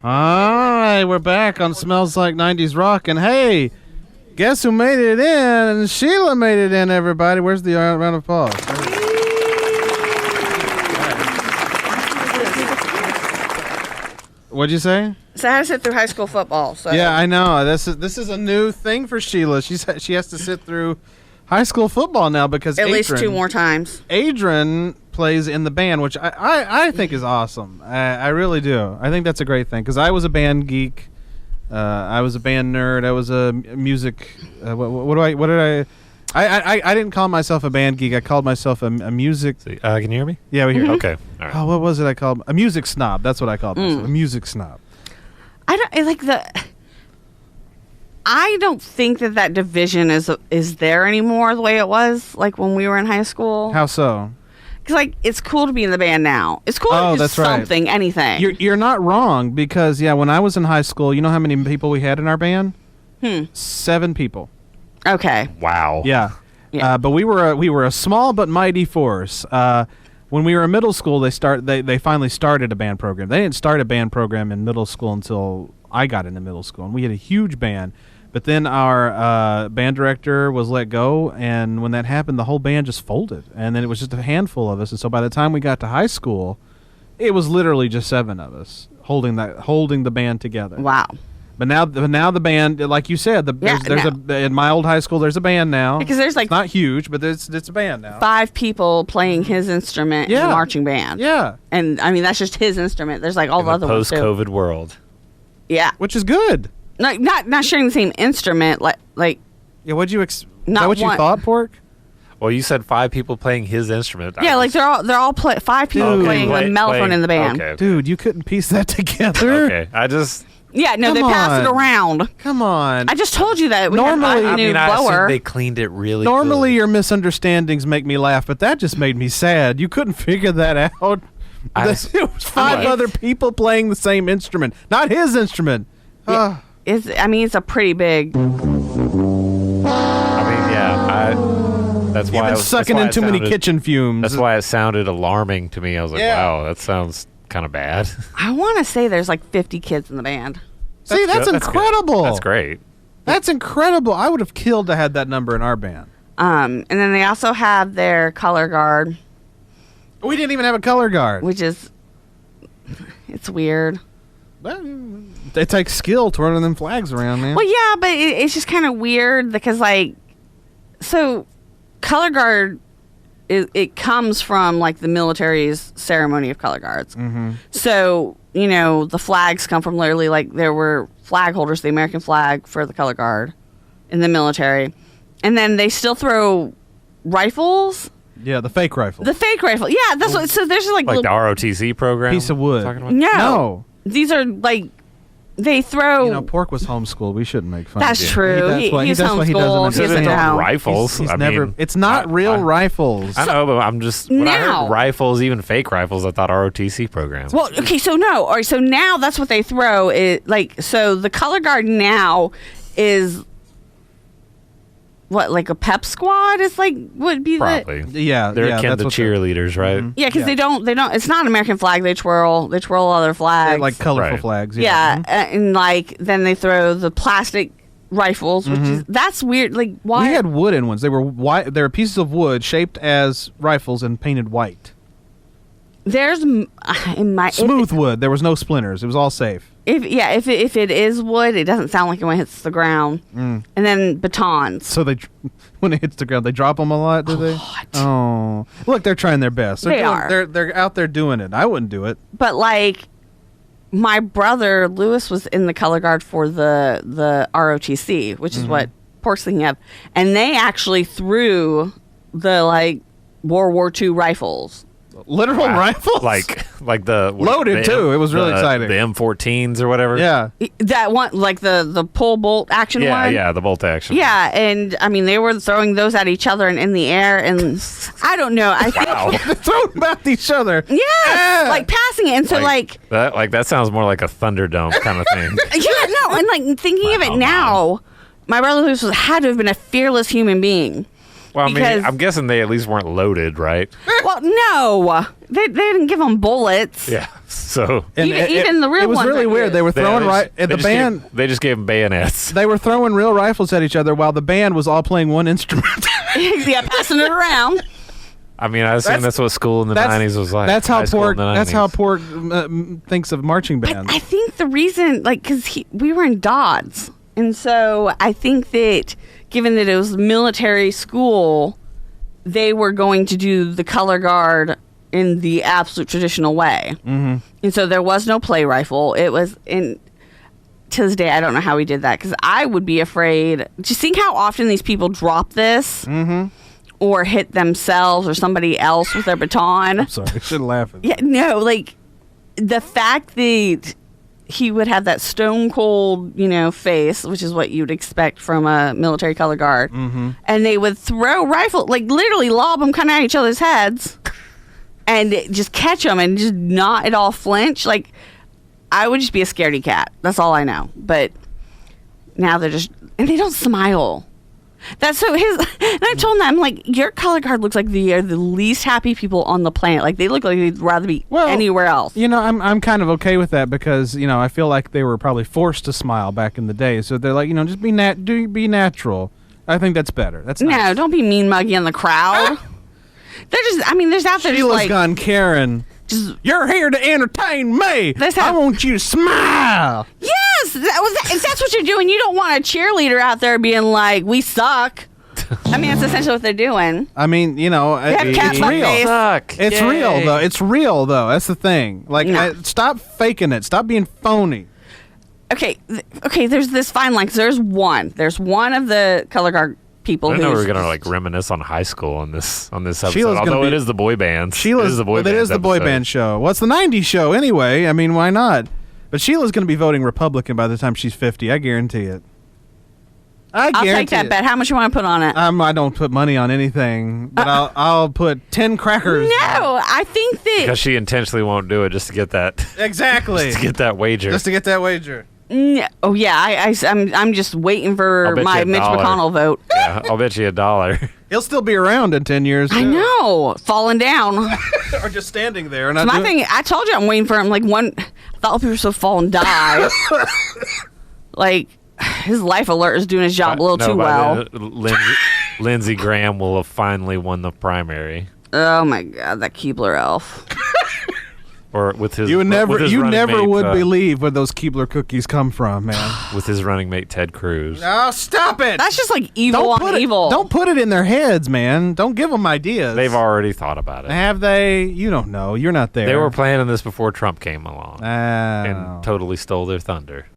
All right, we're back on Smells Like 90s Rock, and hey, guess who made it in? And Shiela made it in, everybody. Where's the round of applause? What'd you say? So I had to sit through high school football. So Yeah, I know. This is a new thing for Shiela. She has to sit through high school football now because at least 2 more times. Adrian plays in the band, which I think is awesome. I really do. I think that's a great thing because I was a band geek. I was a band nerd. I was a music. I didn't call myself a band geek. I called myself a music. Can you hear me? Yeah, we hear. Okay. All right. Oh, what was it? I called a music snob. That's what I called myself. A music snob. I don't think that division is there anymore the way it was like when we were in high school. How so? Because it's cool to be in the band now. It's cool to do that's something, right. anything. You're not wrong because when I was in high school, you know how many people we had in our band? 7 people. Okay. Wow. Yeah. But we were a small but mighty force. When we were in middle school, they finally started a band program. They didn't start a band program in middle school until I got into middle school, and we had a huge band. But then our band director was let go, and when that happened, the whole band just folded. And then it was just a handful of us. And so by the time we got to high school, it was literally just 7 of us holding the band together. Wow. But now the band, like you said, in my old high school, there's a band now. Because there's it's not huge, but it's a band now. 5 people playing his instrument in the marching band. Yeah. And I mean, that's just his instrument. There's all the other ones too. Post-COVID world. Yeah. Which is good. Not sharing the same instrument, like. Yeah, what'd you? Is Not that what you thought, Pork? Well, you said 5 people playing his instrument. Yeah, they're all 5 people playing the mellophone in the band. Okay. Dude, you couldn't piece that together. Okay, Yeah, no, Come they pass it on. aronund. Come on. I just told you that. Normally- I I blower. assume they cleaned it really Normally good. your misunderstandings make me laugh, but that just made me sad. You couldn't figure that out. It was 5 other people playing the same instrument, not his instrument. Yeah. It's a pretty big. That's why You've been sucking in too many kitchen fumes. That's why it sounded alarming to me. I was like, Yeah. wow, that sounds kind of bad. I want to say there's 50 kids in the band. See, that's good. incredible. That's great. That's incredible. I would have killed to have that number in our band. And then they also have their color guard, We didn't even have a color guard. which is, it's weird. It takes skill to run them flags around, man. Well, yeah, but it's just kind of weird because, so color guard, it comes from, the military's ceremony of color guards. Mm-hmm. So, the flags come from literally, there were flag holders, the American flag for the color guard in the military. And then they still throw rifles. Yeah, the fake rifle. The fake rifle. Yeah, that's what, so there's Like little, the ROTC program? Piece of wood. Talking about? No. These are, they throw. Pork was homeschooled. We shouldn't make fun That's of him. true. He was homeschooled. He doesn't know rifles. He's never. It's not real rifles. I know, but I'm just when I Now. heard rifles, even fake rifles, I thought ROTC programs. Well, okay, so no. All right, so now that's what they throw. So the color guard now is what, a pep squad? It's would be Probably. Yeah, They're akin that's to what cheerleaders, right? Mhm. Yeah, because they don't. It's not an American flag. They twirl other flags. They're colorful Right. flags. Yeah, Mhm. and then they throw the plastic rifles, which is that's weird. Why? We had wooden ones. They were white. They were pieces of wood shaped as rifles and painted white. There's in my Smooth wood. There was no splinters. It was all safe. If it is wood, it doesn't sound like it when it hits the ground. And then batons. So when it hits the ground, they drop them a lot, do they? lot. Oh, look, they're trying their best. They are. They're out there doing it. I wouldn't do it. But my brother Lewis was in the color guard for the ROTC, which is what Pork's thinking of, and they actually threw the World War II rifles. Literal rifles, like the loaded too. It was really exciting. The M14s or whatever. Yeah, That one, the pull bolt action one. Yeah, the bolt action. Yeah, and they were throwing those at each other and in the air, and I don't know. I think Wow. throwing them at each other. yes, passing it, and so that sounds more like a Thunderdome kind of thing. yeah, no, and thinking of it now, my brother Lewis had to have been a fearless human being. Well, I mean, Because- I'm guessing they at least weren't loaded, right? Well, no, they didn't give them bullets. Yeah. So And Even the real it was ones really are weird. good. They were throwing they the just band. they just gave them bayonets. They were throwing real rifles at each other while the band was all playing one instrument. Yeah, passing it around. I mean, I assume that's what school in the That's- 90s was like. That's how High school poor. in the That's how 90s. poor thinks of marching bands. I think the reason, like, because we were in Dodds, and so I think that given that it was military school, they were going to do the color guard in the absolute traditional way. Mm-hmm. And so there was no play rifle. It was in. To this day, I don't know how we did that because I would be afraid. Just think how often these people drop this or hit themselves or somebody else with their baton. I'm sorry, I shouldn't laugh at that. Yeah, no, like the fact that he would have that stone cold, face, which is what you'd expect from a military color guard, and they would throw rifle, like literally lob them kind of at each other's heads, and just catch them and just not at all flinch. Like I would just be a scaredy cat. That's all I know. But now they're just, and they don't smile. That's so his. And I told him that I'm like, your color guard looks like they are the least happy people on the planet. Like they look like they'd rather be anywhere else. I'm kind of okay with that because I feel like they were probably forced to smile back in the day. So they're like, just be be natural. I think that's better. That's No, nice. don't be mean muggy in the crowd. They're just. I mean, there's out there just Sheila's like gone Karen. just. You're here to entertain me. That's I how- want you to smile. Yes, if that's what you're doing. You don't want a cheerleader out there being like, "We suck." I mean, that's essentially what they're doing. I mean, have cat it's butt real. face. Suck. It's Yay. real though. It's real though. That's the thing. Like, No. stop faking it. Stop being phony. Okay, okay. There's this fine line. 'Cause there's one of the color guard people I didn't know we who's were gonna like reminisce on high school on this episode. Sheila's gonna Although be- it is the boy band. It Sheila's is the boy It band. is the boy episode. band show. Well, it's the '90s show anyway. I mean, why not? But Sheila's going to be voting Republican by the time she's 50. I guarantee it. I'll take that it. bet. How much you want to put on it? I don't put money on anything, but I'll put 10 crackers. No, I think that Because she intentionally won't do it just to get that Exactly. just to get that wager. Just to get that wager. Oh yeah, I'm just waiting I'll for bet my you Mitch $1. McConnell vote. Yeah, I'll bet you $1. He'll still be around in 10 years. I too. know, falling down. Or just standing there. And My thing, I told you I'm waiting for him. Like I thought people were so fall and die. Like his life alert is doing his job a little too well. Lindsey Graham will have finally won the primary. Oh my god, that Keebler elf. Or with his You with never his running never mate, would believe where those Keebler cookies come from, man. with his running mate Ted Cruz. Oh, stop it. That's just like evil on evil. Don't put it in their heads, man. Don't give them ideas. They've already thought about it. Have they? You don't know. You're not there. They were planning this before Trump came along Oh. and totally stole their thunder.